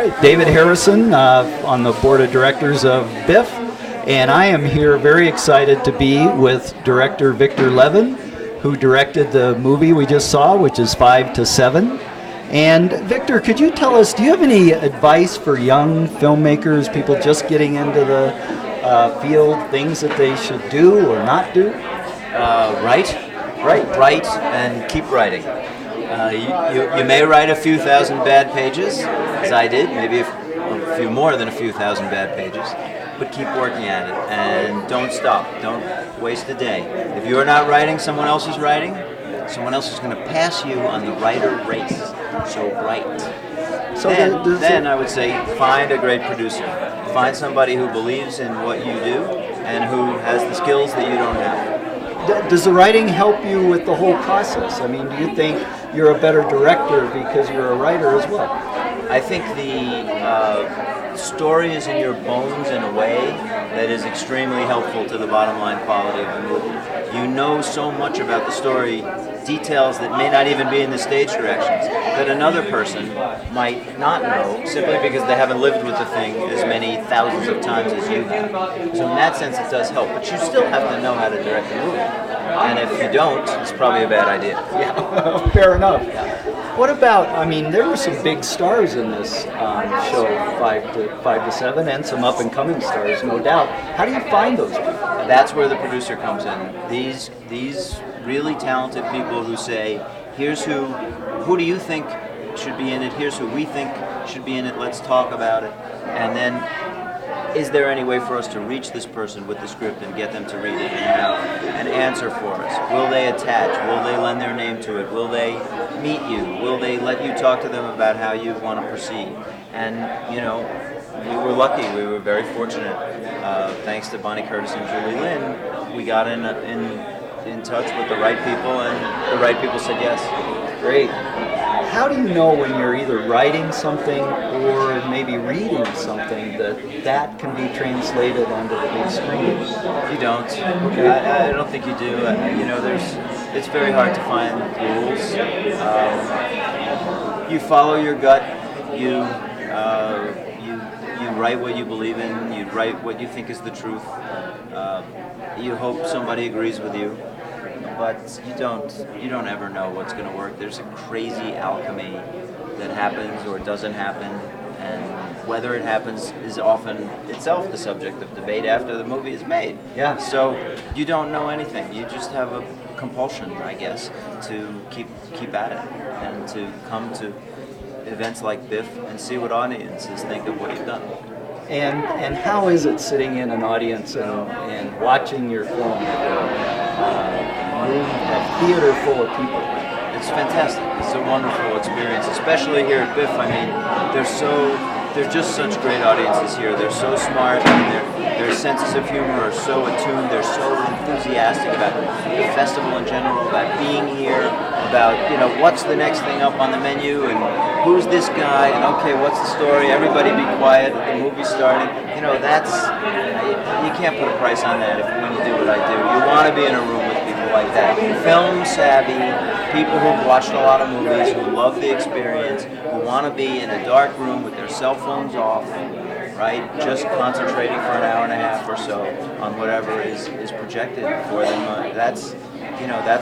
right, David Harrison on the board of directors of BIFF, and I am here very excited to be with director Victor Levin, who directed the movie we just saw, which is 5 to 7. And Victor, could you tell us, do you have any advice for young filmmakers, people just getting into the field, things that they should do or not do? Write and keep writing. You may write a few thousand bad pages, as I did, maybe a few more than a few thousand bad pages, but keep working at it and don't stop. Don't waste a day. If you're not writing, someone else is writing. Someone else is going to pass you on the writer race. So write. So then I would say find a great producer. Find somebody who believes in what you do and who has the skills that you don't have. Does the writing help you with the whole process? I mean, do you think you're a better director because you're a writer as well? I think the story is in your bones in a way that is extremely helpful to the bottom line quality of the movie. You know so much about the story, details that may not even be in the stage directions, that another person might not know simply because they haven't lived with the thing as many thousands of times as you have. So in that sense it does help, but you still have to know how to direct a movie. And if you don't, it's probably a bad idea. Yeah, fair enough. What about, I mean, there were some big stars in this show, 5 to 7, and some up-and-coming stars, no doubt. How do you find those people? That's where the producer comes in. These really talented people who say, here's who do you think should be in it, here's who we think should be in it, let's talk about it, and then is there any way for us to reach this person with the script and get them to read it and answer for us? Will they attach? Will they lend their name to it? Will they meet you? Will they let you talk to them about how you want to proceed? And, you know, we were lucky. We were very fortunate. Thanks to Bonnie Curtis and Julie Lynn, we got in touch with the right people, and the right people said yes. Great. How do you know when you're either writing something or maybe reading something that can be translated onto the big screen? You don't. Okay. I don't think you do. You know, it's very hard to find rules. You follow your gut. You write what you believe in. You write what you think is the truth. You hope somebody agrees with you. But you don't ever know what's going to work. There's a crazy alchemy that happens or doesn't happen, and whether it happens is often itself the subject of debate after the movie is made. Yeah. So you don't know anything. You just have a compulsion, I guess, to keep at it and to come to events like BIFF and see what audiences think of what you've done. And how is it sitting in an audience and watching your film? A theater full of people. It's fantastic. It's a wonderful experience, especially here at BIFF. I mean, they're just such great audiences here. They're so smart, and their senses of humor are so attuned. They're so enthusiastic about the festival in general, about being here, about, you know, what's the next thing up on the menu, and who's this guy, and okay, what's the story? Everybody be quiet. The movie's starting. You know, you can't put a price on that when you do what I do. You want to be in a room with people like that. Film savvy, people who've watched a lot of movies, who love the experience, who want to be in a dark room with their cell phones off, right? Just concentrating for an hour and a half or so on whatever is projected for them. That's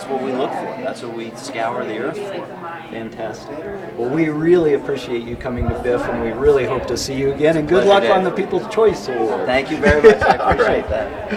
what we look for. That's what we scour the earth for. Fantastic. Well, we really appreciate you coming to BIFF, and we really hope to see you again. And good luck on the People's Choice Award. Thank you very much. I appreciate that.